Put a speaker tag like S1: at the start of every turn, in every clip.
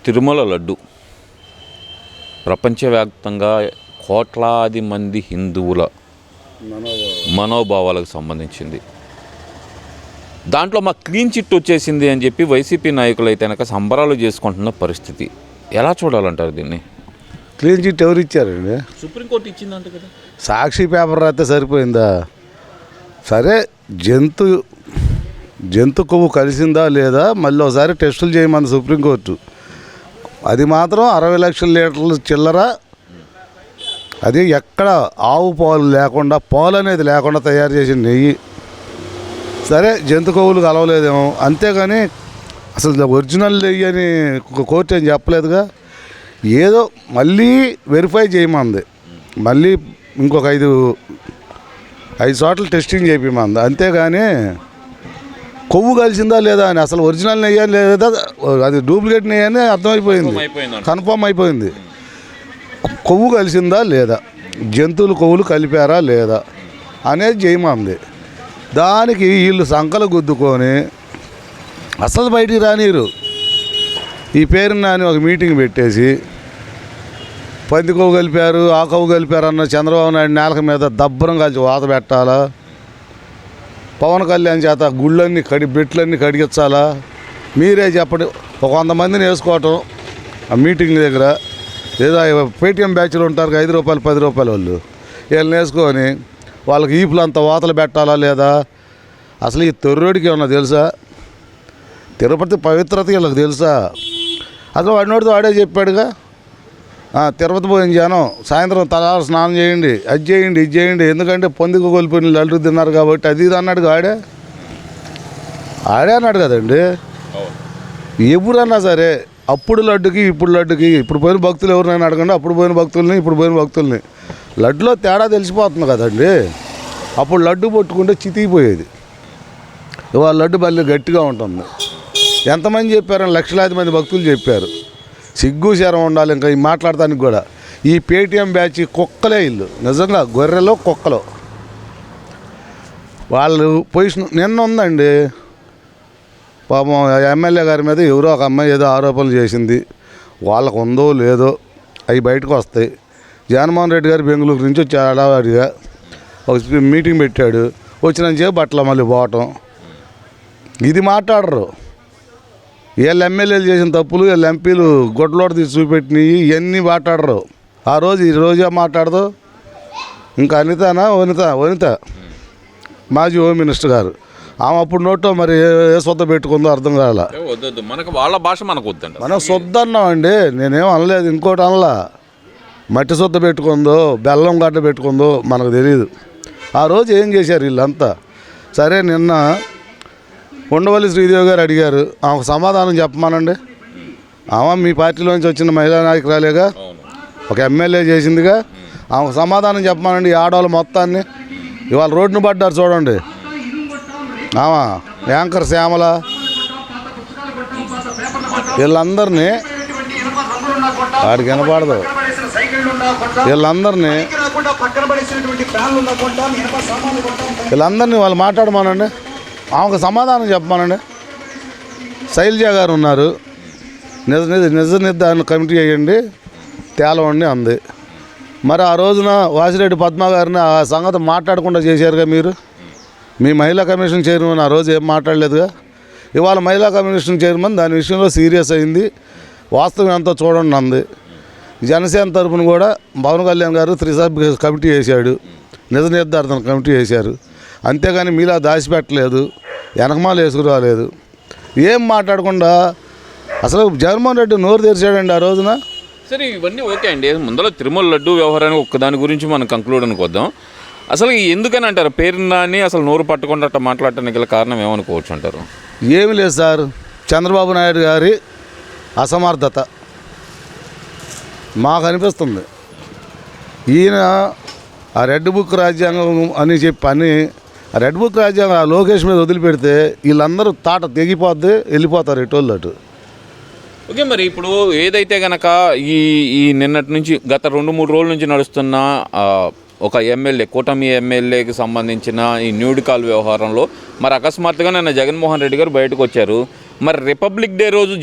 S1: తిరుమల లడ్డు ప్రపంచవ్యాప్తంగా కోట్లాది మంది హిందువుల మనోభావాలకు సంబంధించింది. దాంట్లో మా క్లీన్ చిట్ వచ్చేసింది అని చెప్పి వైసీపీ నాయకులు అయితే కనుక సంబరాలు చేసుకుంటున్న పరిస్థితి. ఎలా చూడాలంటారు దీన్ని?
S2: క్లీన్ చిట్ ఎవరు ఇచ్చారండి?
S1: సుప్రీంకోర్టు ఇచ్చిందంట కదా.
S2: సాక్షి పేపర్ రాస్తే సరిపోయిందా? సరే, జంతు కొవ్వు కలిసిందా లేదా మళ్ళీ ఒకసారి టెస్టులు చేయమంది సుప్రీంకోర్టు. అది మాత్రం 60 లక్షల లీటర్లు చిల్లర. అది ఎక్కడ ఆవు పాలు లేకుండా, పాలు అనేది లేకుండా తయారు చేసిన నెయ్యి. సరే, జంతు కొవ్వులు కలవలేదేమో, అంతేగాని అసలు ఒరిజినల్ నెయ్యి అని కోర్టు ఏం చెప్పలేదుగా. ఏదో మళ్ళీ వెరిఫై చేయమంది, మళ్ళీ ఇంకొక 5 చోట్ల టెస్టింగ్ చేపిమంది. అంతేగాని కొవ్వు కలిసిందా లేదా అని, అసలు ఒరిజినల్ నెయ్యి లేదా అది డూప్లికేట్ నెయ్యి అని అర్థమైపోయింది, కన్ఫర్మ్ అయిపోయింది. కొవ్వు కలిసిందా లేదా, జంతువులు కొవ్వులు కలిపారా లేదా అనేది చేయమంది. దానికి వీళ్ళు సంకలు గుద్దుకొని అసలు బయటికి రానిరు. ఈ పేరుని అని ఒక మీటింగ్ పెట్టేసి పంది కొవ్వు కలిపారు, ఆ కొవ్వు కలిపారు అన్న చంద్రబాబు నాయుడు నేలక మీద దబ్బరం కలిసి వాత పెట్టాలా? పవన్ కళ్యాణ్ చేత గుళ్ళన్నీ బెట్లన్నీ కడిగించాలా? మీరే చెప్పండి. ఒక 100 మందిని వేసుకోవటం ఆ మీటింగ్ దగ్గర, ఏదో పేటీఎం బ్యాచ్లు ఉంటారు, 5 రూపాయలు 10 రూపాయలు వాళ్ళు, వీళ్ళని వేసుకొని వాళ్ళకి ఈపులు అంత వాతలు పెట్టాలా లేదా? అసలు ఈ తొర్రోడికి ఏమన్నా తెలుసా? తిరుపతి పవిత్రత వీళ్ళకి తెలుసా? అసలు వాడినోడితో వాడే చెప్పాడుగా, తిరుపతి పోయిన జనం సాయంత్రం తలార స్నానం చేయండి, అది చేయండి, ఇది చేయండి, ఎందుకంటే పొందికు కోల్పోయిన లడ్డు తిన్నారు కాబట్టి అది ఇది అన్నాడు. ఆడే అన్నాడు కదండి. ఎవరన్నా సరే అప్పుడు లడ్డుకి ఇప్పుడు పోయిన భక్తులు ఎవరినైనా అడగండి, అప్పుడు పోయిన భక్తుల్ని ఇప్పుడు పోయిన భక్తుల్ని, లడ్డులో తేడా తెలిసిపోతుంది కదండి. అప్పుడు లడ్డు పట్టుకుంటే చితికిపోయేది, ఇవాళ లడ్డు బల్లి గట్టిగా ఉంటుంది. ఎంతమంది చెప్పారని లక్షలాది మంది భక్తులు చెప్పారు. సిగ్గు శరం ఉండాలి ఇంకా ఈ మాట్లాడటానికి కూడా. ఈ పేటీఎం బ్యాచ్ కుక్కలే ఇల్లు, నిజంగా గొర్రెలో కుక్కలు. వాళ్ళు పొజిషన్ నిన్న ఉందండి, పాపం ఎమ్మెల్యే గారి మీద ఎవరో ఒక అమ్మాయి ఏదో ఆరోపణలు చేసింది. వాళ్ళకు ఉందో లేదో అవి బయటకు వస్తాయి. జగన్మోహన్ రెడ్డి గారు బెంగళూరు నుంచి వచ్చి అడావాడిగా ఒక మీటింగ్ పెట్టాడు, వచ్చినంతసేపు బట్టలు మళ్ళీ పోవటం. ఇది మాట్లాడరు. వీళ్ళు ఎమ్మెల్యేలు చేసిన తప్పులు వీళ్ళు ఎంపీలు గొడ్లోడ తీసి చూపెట్టినవి ఇవన్నీ మాట్లాడరు. ఈ రోజే మాట్లాడదు. ఇంకా వనిత మాజీ హోమ్ మినిస్టర్ గారు, ఆమె అప్పుడు నోట్లో మరి ఏ సొద్ద పెట్టుకుందో అర్థం కాల.
S1: మనకు వాళ్ళ భాష మనకు వద్దండి,
S2: మనం సొద్ద అన్నామండి, నేనేం అనలేదు, ఇంకోటి అనలా. మట్టి సొద్ద పెట్టుకుందో బెల్లం గడ్డ పెట్టుకుందో మనకు తెలియదు. ఆ రోజు ఏం చేశారు వీళ్ళంతా? సరే, నిన్న ఉండవల్లి శ్రీదేవి గారు అడిగారు, ఆమెకు సమాధానం చెప్పమానండి. ఆమె మీ పార్టీలోంచి వచ్చిన మహిళా నాయకురాలేగా, ఒక ఎమ్మెల్యే చేసిందిగా, ఆమెకు సమాధానం చెప్పమానండి. ఈ ఆడవాళ్ళు మొత్తాన్ని ఇవాళ రోడ్డును పడ్డారు చూడండి. ఆమె యాంకర్ శ్యామల వీళ్ళందరినీ, వాడికి వినపడదు, వీళ్ళందరినీ వాళ్ళు మాట్లాడమానండి, ఆమెకు సమాధానం చెప్పమానండి. శైలజ గారు ఉన్నారు, నిజ నిర్ధారణ కమిటీ వేయండి తేలవండి అంది. మరి ఆ రోజున వాసిరెడ్డి పద్మ గారిని ఆ సంగతి మాట్లాడకుండా చేశారుగా మీరు. మీ మహిళా కమిషన్ చైర్మన్ ఆ రోజు ఏం మాట్లాడలేదుగా. ఇవాళ మహిళా కమిషన్ చైర్మన్ దాని విషయంలో సీరియస్ అయింది, వాస్తవం ఎంతో చూడండి అంది. జనసేన తరఫున కూడా పవన్ కళ్యాణ్ గారు 3 సభ్య కమిటీ వేశాడు, నిజ నిర్ధారణ కమిటీ వేశారు. అంతేగాని మీలా దాచిపెట్టలేదు, వెనకమాల వేసుకురాలేదు, ఏం మాట్లాడకుండా అసలు జగన్మోహన్ రెడ్డి నోరు తెరిచాడండి ఆ రోజున.
S1: సరే, ఇవన్నీ ఓకే అండి. ముందర తిరుమల లడ్డు వ్యవహారానికి ఒక్కదాని గురించి మనం కంక్లూడ్ వద్దాం. అసలు ఎందుకని అంటారు పేరుని అసలు నోరు పట్టకుండా అట్లా మాట్లాడటానికి గల కారణం ఏమనుకోవచ్చు అంటారు?
S2: ఏమి లేదు సార్, చంద్రబాబు నాయుడు గారి అసమర్థత మాకు అనిపిస్తుంది. ఈయన ఆ రెడ్ బుక్ రాజ్యాంగం అని చెప్పి ఆ రెడ్ బుక్ రాజ్యాంగం ఆ లోకేష్ మీద వదిలిపెడితే వీళ్ళందరూ తాట తెగిపోద్ది, వెళ్ళిపోతారు ఎటోళ్ళు అటు.
S1: ఓకే, మరి ఇప్పుడు ఏదైతే కనుక ఈ నిన్నటి నుంచి గత 2-3 రోజుల నుంచి నడుస్తున్న ఒక ఎమ్మెల్యే, కూటమి ఎమ్మెల్యేకి సంబంధించిన ఈ న్యూడ్ కాల్ వ్యవహారంలో మరి అకస్మాత్తుగా నిన్న జగన్మోహన్ రెడ్డి గారు బయటకు వచ్చారు. మరి రిపబ్లిక్ డే రోజు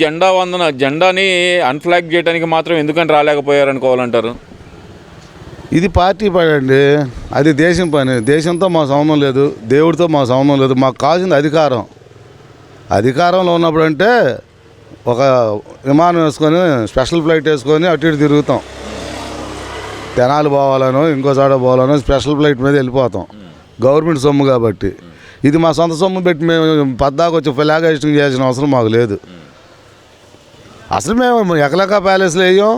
S1: జెండాని అన్ఫ్లాగ్ చేయడానికి మాత్రం ఎందుకని రాలేకపోయారు అనుకోవాలంటారు?
S2: ఇది పార్టీ పని అండి, అది దేశం పని. దేశంతో మా సంబంధం లేదు, దేవుడితో మా సంబంధం లేదు. మాకు కావాల్సింది అధికారం. అధికారంలో ఉన్నప్పుడు అంటే ఒక విమానం వేసుకొని స్పెషల్ ఫ్లైట్ వేసుకొని అటు ఇటు తిరుగుతాం. తెనాలి పోవాలనో ఇంకో చోట పోవాలనో స్పెషల్ ఫ్లైట్ మీద వెళ్ళిపోతాం, గవర్నమెంట్ సొమ్ము కాబట్టి. ఇది మా సొంత సొమ్ము పెట్టి మేము పద్దాకు వచ్చి ఫ్లాగ్ హోస్టింగ్ చేయాల్సిన అవసరం మాకు లేదు. అసలు మేము ఎకలకా ప్యాలెస్లో వేయం,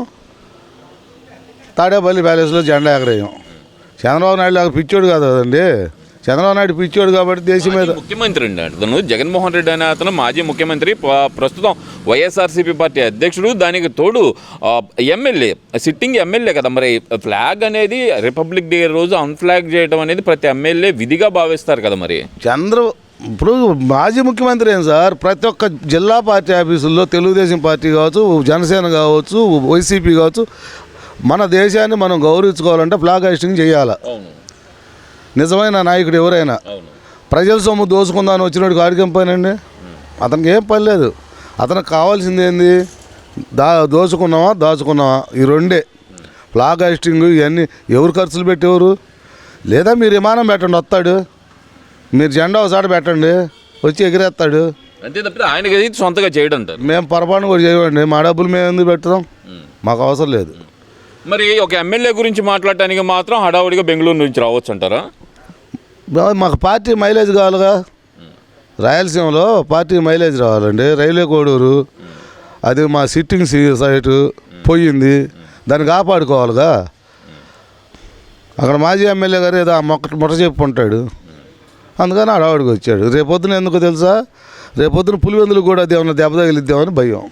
S2: తాడేపల్లి ప్యాలెస్లో జెండా ఎగరేయం. చంద్రబాబు నాయుడు లాగా పిచ్చోడు కాదు కదండి. చంద్రబాబు నాయుడు పిచ్చోడు కాబట్టి దేశం మీద
S1: ముఖ్యమంత్రి అండి అతను. జగన్మోహన్ రెడ్డి అనే అతను మాజీ ముఖ్యమంత్రి, ప్రస్తుతం వైఎస్ఆర్సీపీ పార్టీ అధ్యక్షుడు, దానికి తోడు ఎమ్మెల్యే, సిట్టింగ్ ఎమ్మెల్యే కదా. మరి ఫ్లాగ్ అనేది రిపబ్లిక్ డే రోజు అన్ఫ్లాగ్ చేయడం అనేది ప్రతి ఎమ్మెల్యే విధిగా భావిస్తారు కదా. మరి
S2: ఇప్పుడు మాజీ ముఖ్యమంత్రి ఏం సార్, ప్రతి ఒక్క జిల్లా పార్టీ ఆఫీసుల్లో తెలుగుదేశం పార్టీ కావచ్చు, జనసేన కావచ్చు, వైసీపీ కావచ్చు, మన దేశాన్ని మనం గౌరవించుకోవాలంటే ఫ్లాగ్ హోస్టింగ్ చేయాలి. నిజమైన నాయకుడు ఎవరైనా ప్రజల సొమ్ము దోచుకుందాని వచ్చినట్టు కాడికి ఏం పని అండి? అతనికి ఏం పని లేదు. అతనికి కావాల్సింది ఏంది? దాచుకున్నావా ఈ రెండే. ఫ్లాగ్ హోస్టింగ్ ఇవన్నీ ఎవరు ఖర్చులు పెట్టేవారు? లేదా మీరు విమానం పెట్టండి, వస్తాడు. మీరు జెండా ఒకసారి పెట్టండి, వచ్చి ఎగిరేస్తాడు.
S1: అంతే తప్పితే ఆయనకి సొంతగా చేయడం
S2: మేము పొరపాటు కూడా చేయమండి. మా డబ్బులు మేము ఎందుకు పెడతాం? మాకు అవసరం లేదు.
S1: మరి ఒక ఎమ్మెల్యే గురించి మాట్లాడటానికి మాత్రం హడావుడిగా బెంగళూరు నుంచి రావచ్చు అంటారా?
S2: మాకు పార్టీ మైలేజ్ కావాలిగా. రాయలసీమలో పార్టీ మైలేజ్ రావాలండి. రైల్వే కోడూరు అది మా సిట్టింగ్ సైటు పోయింది, దాన్ని కాపాడుకోవాలిగా. అక్కడ మాజీ ఎమ్మెల్యే గారు ఏదో మొట్ట చెప్పు ఉంటాడు, అందుకని హడావుడికి వచ్చాడు. రేపొద్దున ఎందుకు తెలుసా? రేపొద్దున పులివెందులు కూడా అదేమన్నా దెబ్బ తగిలిద్దామని భయం.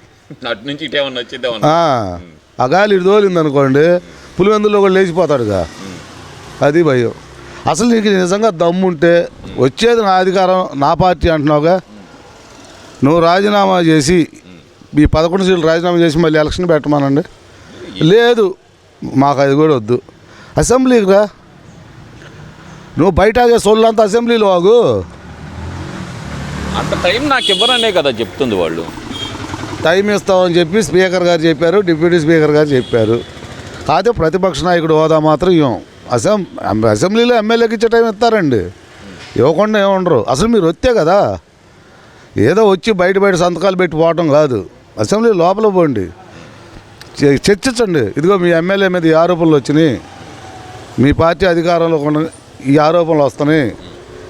S1: అటు నుంచి ఇటేమన్నా వచ్చేద్దామని.
S2: ఆ గాలి ఇటు తోలింది అనుకోండి, పులివెందుల్లో కూడా లేచిపోతాడుగా, అది భయం. అసలు నీకు నిజంగా దమ్ముంటే వచ్చేది నా అధికారం, నా పార్టీ అంటున్నావుగా, నువ్వు రాజీనామా చేసి ఈ 11 సీట్లు రాజీనామా చేసి మళ్ళీ ఎలక్షన్ పెట్టమానండి. లేదు, మాకు అది కూడా వద్దు. అసెంబ్లీకి రా, నువ్వు బయట సొల్లంతా అసెంబ్లీలో వాగు.
S1: అంత టైం నాకు ఇవ్వరనే కదా చెప్తుంది వాళ్ళు.
S2: టైం ఇస్తామని చెప్పి స్పీకర్ గారు చెప్పారు, డిప్యూటీ స్పీకర్ గారు చెప్పారు. కాదే ప్రతిపక్ష నాయకుడు హోదా మాత్రం ఇవ్వం. అసెంబ్లీలో ఎమ్మెల్యేకి ఇచ్చే టైం ఇస్తారండి, ఇవ్వకుండా ఏముండరు. అసలు మీరు వస్తే కదా, ఏదో వచ్చి బయట సంతకాలు పెట్టి పోవటం కాదు. అసెంబ్లీ లోపల పోండి, చర్చించండి. ఇదిగో మీ ఎమ్మెల్యే మీద ఈ ఆరోపణలు వచ్చినాయి, మీ పార్టీ అధికారంలో ఈ ఆరోపణలు వస్తున్నాయి,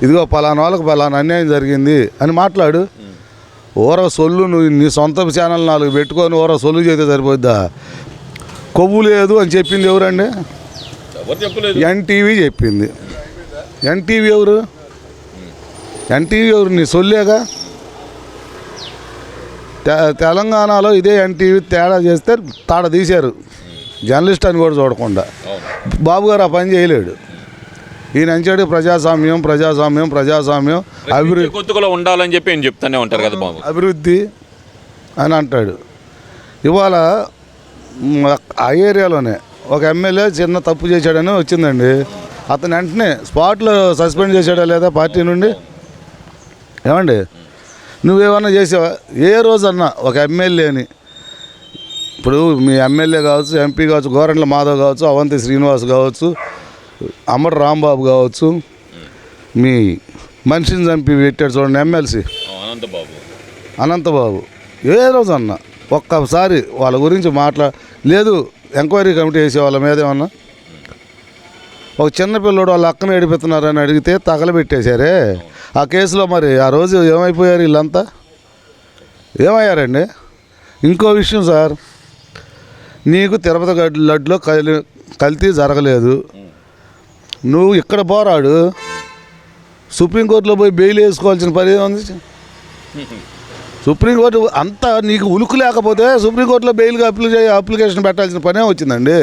S2: ఇదిగో పలానా వాళ్ళకి పలానా అన్యాయం జరిగింది అని మాట్లాడు. ఓర సొల్లు నువ్వు నీ సొంత ఛానల్ 4 పెట్టుకొని ఓర సొల్లు చేస్తే సరిపోద్దా? కొవ్వు లేదు అని చెప్పింది ఎవరండి? ఎన్టీవీ చెప్పింది. ఎన్టీవీ ఎవరు? నీ సొల్లేగా. తెలంగాణలో ఇదే ఎన్టీవీ తేడా చేస్తే తాడ తీశారు, జర్నలిస్ట్ అని కూడా చూడకుండా. బాబు గారు ఆ పని చేయలేడు. ఈయన అంచాడు ప్రజాస్వామ్యం అభివృద్ధి
S1: కొత్తగా ఉండాలని చెప్పి నేను చెప్తానే ఉంటారు కదా బాబు,
S2: అభివృద్ధి అని అంటాడు. ఇవాళ ఆ ఏరియాలోనే ఒక ఎమ్మెల్యే చిన్న తప్పు చేశాడని వచ్చిందండి, అతను వెంటనే స్పాట్లో సస్పెండ్ చేశాడా లేదా పార్టీ నుండి? ఏమండి, నువ్వేమన్నా చేసావా? ఏ రోజన్నా ఒక ఎమ్మెల్యేని, ఇప్పుడు మీ ఎమ్మెల్యే కావచ్చు, ఎంపీ కావచ్చు, గోరంట్ల మాధవ్ కావచ్చు, అవంతి శ్రీనివాస్ కావచ్చు, అమర్ రాంబాబు కావచ్చు, మీ మనిషిని చంపి పెట్టాడు చూడండి ఎమ్మెల్సీ అనంతబాబు, ఏ రోజన్నా ఒక్కసారి వాళ్ళ గురించి లేదు ఎంక్వైరీ కమిటీ వేసే వాళ్ళ మీద ఏమన్నా? ఒక చిన్నపిల్లడు వాళ్ళ అక్కను ఏడిపిస్తున్నారని అడిగితే తగలబెట్టేశారే ఆ కేసులో. మరి ఆ రోజు ఏమైపోయారు వీళ్ళంతా? ఏమయ్యారండి? ఇంకో విషయం సార్, నీకు తిరుపతి లడ్డులో కల్తీ జరగలేదు, నువ్వు ఇక్కడ పోరాడు, సుప్రీంకోర్టులో పోయి బెయిల్ వేసుకోవాల్సిన పని ఏముంది? సుప్రీంకోర్టు అంతా నీకు ఉలుకు లేకపోతే సుప్రీంకోర్టులో బెయిల్గా అప్లికేషన్ పెట్టాల్సిన పనే వచ్చిందండి.